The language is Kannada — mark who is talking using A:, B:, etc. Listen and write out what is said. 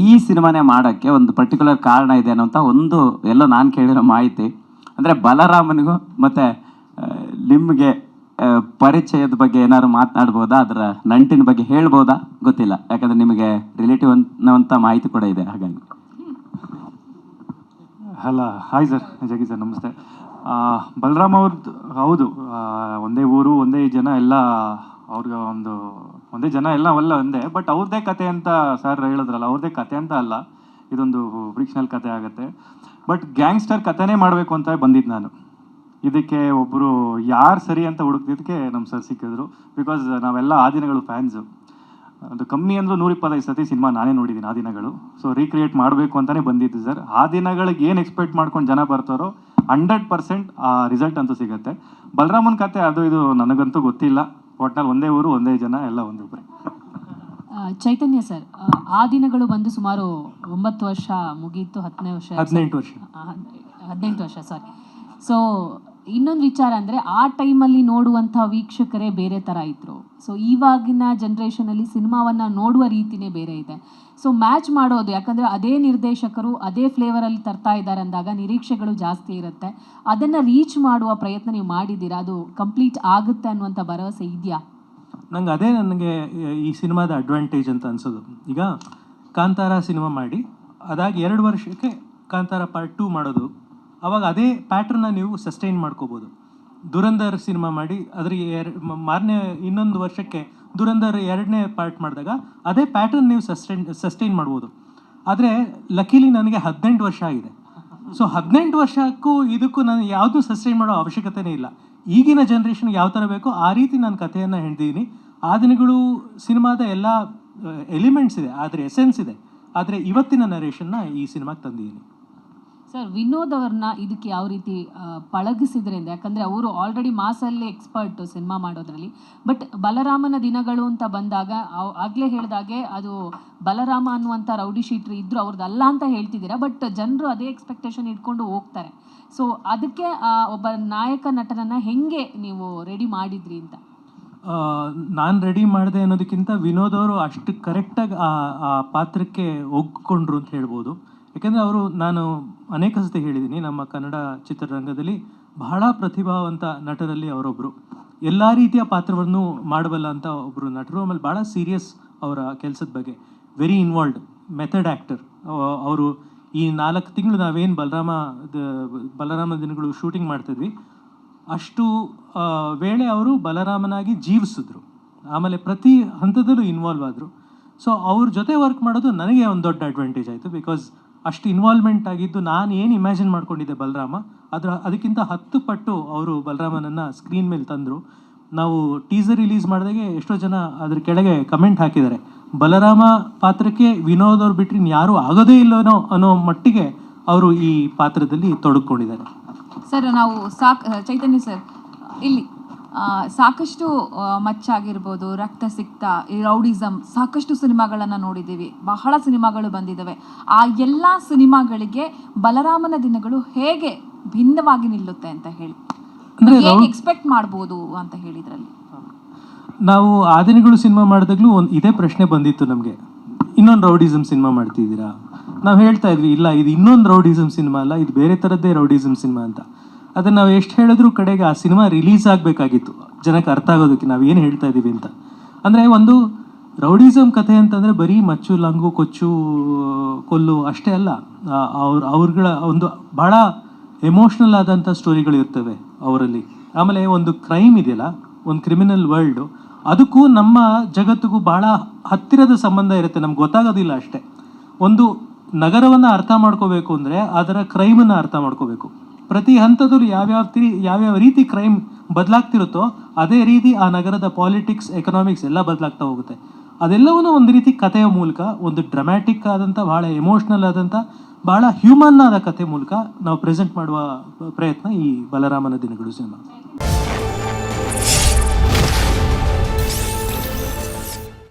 A: ಈ ಸಿನಿಮಾನೇ ಮಾಡೋಕ್ಕೆ ಒಂದು ಪರ್ಟಿಕ್ಯುಲರ್ ಕಾರಣ ಇದೆ ಅನ್ನೋಂಥ ಒಂದು ಎಲ್ಲೋ ನಾನು ಕೇಳಿರೋ ಮಾಹಿತಿ. ಅಂದರೆ ಬಲರಾಮನಿಗೂ ಮತ್ತು ನಿಮಗೆ ಪರಿಚಯದ ಬಗ್ಗೆ ಏನಾದ್ರು ಮಾತನಾಡ್ಬೋದಾ, ಅದರ ನಂಟಿನ ಬಗ್ಗೆ ಹೇಳ್ಬೋದಾ ಗೊತ್ತಿಲ್ಲ, ಯಾಕಂದರೆ ನಿಮಗೆ ರಿಲೇಟಿವ್ ಅನ್ನೋಂಥ ಮಾಹಿತಿ ಕೂಡ ಇದೆ. ಹಾಗಾಗಿ
B: ಹಾಯ್ ಸರ್, ಜಗಿ ಸರ್, ನಮಸ್ತೆ. ಬಲರಾಮ್ ಅವ್ರದ್ದು ಹೌದು, ಒಂದೇ ಊರು ಒಂದೇ ಜನ ಎಲ್ಲ, ಅವ್ರಿಗೆ ಒಂದೇ ಜನ ಎಲ್ಲ ಒಂದೇ. ಬಟ್ ಅವ್ರದ್ದೇ ಕತೆ ಅಂತ ಸರ್ ಹೇಳಿದ್ರಲ್ಲ, ಅವ್ರದ್ದೇ ಕತೆ ಅಂತ ಅಲ್ಲ, ಇದೊಂದು ಫ್ರಿಕ್ಷನಲ್ ಕತೆ ಆಗುತ್ತೆ. ಬಟ್ ಗ್ಯಾಂಗ್ಸ್ಟರ್ ಕತೆನೇ ಮಾಡಬೇಕು ಅಂತ ಬಂದಿದ್ದು ನಾನು. ಇದಕ್ಕೆ ಒಬ್ಬರು ಯಾರು ಸರಿ ಅಂತ ಹುಡುಕ್ತಿದ್ದಕ್ಕೆ ನಮ್ಮ ಸರ್ ಸಿಕ್ಕಿದ್ರು. ಬಿಕಾಸ್ ನಾವೆಲ್ಲ ಆ ದಿನಗಳು ಫ್ಯಾನ್ಸು. ಅದು ಕಮ್ಮಿ ಅಂದರೂ 125 ಸತಿ ಸಿನಿಮಾ ನಾನೇ ನೋಡಿದ್ದೀನಿ ಆ ದಿನಗಳು. ಸೊ ರೀಕ್ರಿಯೇಟ್ ಮಾಡಬೇಕು ಅಂತಲೇ ಬಂದಿದ್ದು ಸರ್. ಆ ದಿನಗಳಿಗೆ ಏನು ಎಕ್ಸ್ಪೆಕ್ಟ್ ಮಾಡ್ಕೊಂಡು ಜನ ಬರ್ತಾರೋ 100% ಆ ರಿಸಲ್ಟ್ ಅಂತೂ ಸಿಗುತ್ತೆ. ಬಲರಾಮನ್ ಕತೆ ಅದು ಇದು ನನಗಂತೂ ಗೊತ್ತಿಲ್ಲ. ಒಟ್ನಲ್ಲಿ ಒಂದೇ ಊರು ಒಂದೇ ಜನ ಎಲ್ಲ ಒಂದೊಬ್ಬರೇ.
C: ಚೈತನ್ಯ ಸರ್, ಆ ದಿನಗಳು ಬಂದು ಸುಮಾರು 9 ವರ್ಷ ಮುಗೀತು, 18 ವರ್ಷ ಸಾರಿ. ಸೊ ಇನ್ನೊಂದು ವಿಚಾರ ಅಂದರೆ, ಆ ಟೈಮಲ್ಲಿ ನೋಡುವಂಥ ವೀಕ್ಷಕರೇ ಬೇರೆ ಥರ ಇದ್ದರು. ಸೊ ಇವಾಗಿನ ಜನ್ರೇಷನಲ್ಲಿ ಸಿನಿಮಾವನ್ನು ನೋಡುವ ರೀತಿಯೇ ಬೇರೆ ಇದೆ. ಸೊ ಮ್ಯಾಚ್ ಮಾಡೋದು, ಯಾಕಂದರೆ ಅದೇ ನಿರ್ದೇಶಕರು ಅದೇ ಫ್ಲೇವರಲ್ಲಿ ತರ್ತಾ ಇದ್ದಾರೆ ಅಂದಾಗ ನಿರೀಕ್ಷೆಗಳು ಜಾಸ್ತಿ ಇರುತ್ತೆ. ಅದನ್ನು ರೀಚ್ ಮಾಡುವ ಪ್ರಯತ್ನ ನೀವು ಮಾಡಿದ್ದೀರಾ, ಅದು ಕಂಪ್ಲೀಟ್ ಆಗುತ್ತೆ ಅನ್ನುವಂಥ ಭರವಸೆ ಇದೆಯಾ?
D: ನನಗೆ ಈ ಸಿನಿಮಾದ ಅಡ್ವಾಂಟೇಜ್ ಅಂತ ಅನ್ಸೋದು. ಈಗ ಕಾಂತಾರ ಸಿನಿಮಾ ಮಾಡಿ ಅದಾಗಿ 2 ವರ್ಷಕ್ಕೆ ಕಾಂತಾರ ಪಾರ್ಟ್ 2 ಮಾಡೋದು, ಅವಾಗ ಅದೇ ಪ್ಯಾಟ್ರನ್ನ ನೀವು ಸಸ್ಟೈನ್ ಮಾಡ್ಕೋಬೋದು. ದುರಂಧರ್ ಸಿನಿಮಾ ಮಾಡಿ ಅದ್ರಿಗೆ ಮಾರನೇ ಇನ್ನೊಂದು ವರ್ಷಕ್ಕೆ ದುರಂಧರ್ 2ನೇ ಪಾರ್ಟ್ ಮಾಡಿದಾಗ ಅದೇ ಪ್ಯಾಟ್ರನ್ ನೀವು ಸಸ್ಟೈನ್ ಮಾಡ್ಬೋದು. ಆದರೆ ಲಕಿಲಿ ನನಗೆ 18 ವರ್ಷ ಆಗಿದೆ. ಸೊ 18 ವರ್ಷಕ್ಕೂ ಇದಕ್ಕೂ ನಾನು ಯಾವುದೂ ಸಸ್ಟೈನ್ ಮಾಡೋ ಅವಶ್ಯಕತೆನೇ ಇಲ್ಲ. ಈಗಿನ ಜನ್ರೇಷನ್ಗೆ ಯಾವ ಥರ ಬೇಕೋ ಆ ರೀತಿ ನಾನು ಕಥೆಯನ್ನು ಹೇಳ್ತಿದ್ದೀನಿ. ಆ ದಿನಗಳು ಸಿನಿಮಾದ ಎಲ್ಲ ಎಲಿಮೆಂಟ್ಸ್ ಇದೆ, ಆದರೆ ಎಸೆನ್ಸ್ ಇದೆ. ಆದರೆ ಇವತ್ತಿನ ನರೇಷನ್ನ ಈ ಸಿನಿಮಾಗೆ ತಂದಿದ್ದೀನಿ.
C: ಸರ್, ವಿನೋದ್ ಅವ್ರನ್ನ ಇದಕ್ಕೆ ಯಾವ ರೀತಿ ಪಳಗಿಸಿದ್ರಿಂದ? ಯಾಕಂದರೆ ಅವರು ಆಲ್ರೆಡಿ ಮಾಸಲ್ಲಿ ಎಕ್ಸ್ಪರ್ಟ್ ಸಿನಿಮಾ ಮಾಡೋದ್ರಲ್ಲಿ. ಬಟ್ ಬಲರಾಮನ ದಿನಗಳು ಅಂತ ಬಂದಾಗ ಆಗಲೇ ಹೇಳಿದಾಗೆ ಅದು ಬಲರಾಮ ಅನ್ನುವಂಥ ರೌಡಿ ಶೀಟ್ರ್ ಇದ್ದರು, ಅವ್ರದ್ದಲ್ಲ ಅಂತ ಹೇಳ್ತಿದ್ದೀರಾ. ಬಟ್ ಜನರು ಅದೇ ಎಕ್ಸ್ಪೆಕ್ಟೇಷನ್ ಇಟ್ಕೊಂಡು ಹೋಗ್ತಾರೆ. ಸೊ ಅದಕ್ಕೆ ಒಬ್ಬ ನಾಯಕ ನಟನನ್ನು ಹೆಂಗೆ ನೀವು ರೆಡಿ ಮಾಡಿದ್ರಿ ಅಂತ?
D: ನಾನು ರೆಡಿ ಮಾಡಿದೆ ಅನ್ನೋದಕ್ಕಿಂತ ವಿನೋದ್ ಅವರು ಅಷ್ಟು ಕರೆಕ್ಟಾಗಿ ಆ ಪಾತ್ರಕ್ಕೆ ಒಗ್ಕೊಂಡ್ರು ಅಂತ ಹೇಳ್ಬೋದು. ಯಾಕೆಂದರೆ ಅವರು, ನಾನು ಅನೇಕ ಸತಿ ಹೇಳಿದ್ದೀನಿ, ನಮ್ಮ ಕನ್ನಡ ಚಿತ್ರರಂಗದಲ್ಲಿ ಬಹಳ ಪ್ರತಿಭಾವಂತ ನಟರಲ್ಲಿ ಅವರೊಬ್ಬರು. ಎಲ್ಲ ರೀತಿಯ ಪಾತ್ರವನ್ನು ಮಾಡಬಲ್ಲ ಅಂತ ಒಬ್ಬರು ನಟರು. ಆಮೇಲೆ ಭಾಳ ಸೀರಿಯಸ್ ಅವರ ಕೆಲಸದ ಬಗ್ಗೆ, ವೆರಿ ಇನ್ವಾಲ್ವ್ಡ್, ಮೆಥಡ್ ಆ್ಯಕ್ಟರ್. ಅವರು ಈ 4 ತಿಂಗಳು ನಾವೇನು ಬಲರಾಮ ದಿನಗಳು ಶೂಟಿಂಗ್ ಮಾಡ್ತಿದ್ವಿ, ಅಷ್ಟು ವೇಳೆ ಅವರು ಬಲರಾಮನಾಗಿ ಜೀವಿಸಿದ್ರು. ಆಮೇಲೆ ಪ್ರತಿ ಹಂತದಲ್ಲೂ ಇನ್ವಾಲ್ವ್ ಆದರು. ಸೊ ಅವ್ರ ಜೊತೆ ವರ್ಕ್ ಮಾಡೋದು ನನಗೆ ಒಂದು ದೊಡ್ಡ ಅಡ್ವಾಂಟೇಜ್ ಆಯಿತು. ಬಿಕಾಸ್ ಅಷ್ಟು ಇನ್ವಾಲ್ವ್ಮೆಂಟ್ ಆಗಿದ್ದು, ನಾನು ಏನು ಇಮ್ಯಾಜಿನ್ ಮಾಡ್ಕೊಂಡಿದ್ದೆ ಬಲರಾಮ, ಅದಕ್ಕಿಂತ 10 ಪಟ್ಟು ಅವರು ಬಲರಾಮನನ್ನು ಸ್ಕ್ರೀನ್ ಮೇಲೆ ತಂದರು. ನಾವು ಟೀಸರ್ ರಿಲೀಸ್ ಮಾಡಿದಾಗೆ ಎಷ್ಟೋ ಜನ ಅದ್ರ ಕೆಳಗೆ ಕಮೆಂಟ್ ಹಾಕಿದ್ದಾರೆ, ಬಲರಾಮ ಪಾತ್ರಕ್ಕೆ ವಿನೋದ್ ಅವ್ರು ಬಿಟ್ಟರೆ ಯಾರೂ ಆಗೋದೇ ಇಲ್ಲವೋ ಅನ್ನೋ ಮಟ್ಟಿಗೆ ಅವರು ಈ ಪಾತ್ರದಲ್ಲಿ ತೊಡಗಿಕೊಂಡಿದ್ದಾರೆ.
E: ಸರ್, ನಾವು ಚೈತನ್ಯ ಸರ್, ಇಲ್ಲಿ ಸಾಕಷ್ಟು ಮಚ್ಚಾಗಿರ್ಬೋದು, ರಕ್ತ ಸಿಕ್ತ, ಈ ರೌಡಿಸಮ್, ಸಾಕಷ್ಟು ಸಿನಿಮಾಗಳನ್ನು ನೋಡಿದ್ದೀವಿ, ಬಹಳ ಸಿನಿಮಾಗಳು ಬಂದಿದ್ದಾವೆ. ಆ ಎಲ್ಲ ಸಿನಿಮಾಗಳಿಗೆ ಬಲರಾಮನ ದಿನಗಳು ಹೇಗೆ ಭಿನ್ನವಾಗಿ ನಿಲ್ಲುತ್ತೆ ಅಂತ ಹೇಳಿ, ಹೇಗೆ ಎಕ್ಸ್ಪೆಕ್ಟ್ ಮಾಡ್ಬೋದು ಅಂತ ಹೇಳಿದ್ರಲ್ಲಿ?
D: ನಾವು ಆ ದಿನಗಳು ಸಿನಿಮಾ ಮಾಡಿದಾಗಲೂ ಇದೇ ಪ್ರಶ್ನೆ ಬಂದಿತ್ತು ನಮಗೆ, ಇನ್ನೊಂದು ರೌಡಿಸಮ್ ಸಿನಿಮಾ ಮಾಡ್ತಿದ್ದೀರಾ? ನಾವು ಹೇಳ್ತಾ ಇದ್ವಿ, ಇಲ್ಲ, ಇದು ಇನ್ನೊಂದು ರೌಡಿಸಮ್ ಸಿನಿಮಾ ಅಲ್ಲ, ಇದು ಬೇರೆ ಥರದ್ದೇ ರೌಡಿಸಮ್ ಸಿನಿಮಾ ಅಂತ. ಅದನ್ನು ನಾವು ಎಷ್ಟು ಹೇಳಿದ್ರು ಕಡೆಗೆ ಆ ಸಿನಿಮಾ ರಿಲೀಸ್ ಆಗಬೇಕಾಗಿತ್ತು, ಜನಕ್ಕೆ ಅರ್ಥ ಆಗೋದಕ್ಕೆ ನಾವು ಏನು ಹೇಳ್ತಾ ಇದ್ದೀವಿ ಅಂತ. ಅಂದರೆ ಒಂದು ರೌಡಿಸಮ್ ಕಥೆ ಅಂತಂದರೆ ಬರೀ ಮಚ್ಚು, ಲಂಗು, ಕೊಚ್ಚು, ಕೊಲ್ಲು ಅಷ್ಟೇ ಅಲ್ಲ. ಅವ್ರಗಳ ಒಂದು ಭಾಳ ಎಮೋಷ್ನಲ್ ಆದಂಥ ಸ್ಟೋರಿಗಳು ಇರ್ತವೆ ಅವರಲ್ಲಿ. ಆಮೇಲೆ ಒಂದು ಕ್ರೈಮ್ ಇದೆಯಲ್ಲ, ಒಂದು ಕ್ರಿಮಿನಲ್ ವರ್ಲ್ಡು, ಅದಕ್ಕೂ ನಮ್ಮ ಜಗತ್ತಿಗೂ ಭಾಳ ಹತ್ತಿರದ ಸಂಬಂಧ ಇರುತ್ತೆ, ನಮ್ಗೆ ಗೊತ್ತಾಗೋದಿಲ್ಲ ಅಷ್ಟೇ. ಒಂದು ನಗರವನ್ನು ಅರ್ಥ ಮಾಡ್ಕೋಬೇಕು ಅಂದರೆ ಅದರ ಕ್ರೈಮನ್ನು ಅರ್ಥ ಮಾಡ್ಕೋಬೇಕು. ಪ್ರತಿ ಹಂತದಲ್ಲೂ ಯಾವ್ಯಾವ ರೀತಿ ಕ್ರೈಮ್ ಬದಲಾಗ್ತಿರುತ್ತೋ ಅದೇ ರೀತಿ ಆ ನಗರದ ಪಾಲಿಟಿಕ್ಸ್, ಎಕನಾಮಿಕ್ಸ್ ಎಲ್ಲ ಬದಲಾಗ್ತಾ ಹೋಗುತ್ತೆ. ಅದೆಲ್ಲವೂ ಒಂದು ರೀತಿ ಕಥೆಯ ಮೂಲಕ, ಒಂದು ಡ್ರಾಮ್ಯಾಟಿಕ್ ಆದಂಥ, ಭಾಳ ಎಮೋಷ್ನಲ್ ಆದಂಥ, ಭಾಳ ಹ್ಯೂಮನ್ ಆದ ಕಥೆ ಮೂಲಕ ನಾವು ಪ್ರೆಸೆಂಟ್ ಮಾಡುವ ಪ್ರಯತ್ನ ಈ ಬಲರಾಮನ ದಿನಗಳು ಸಿನಿಮಾ.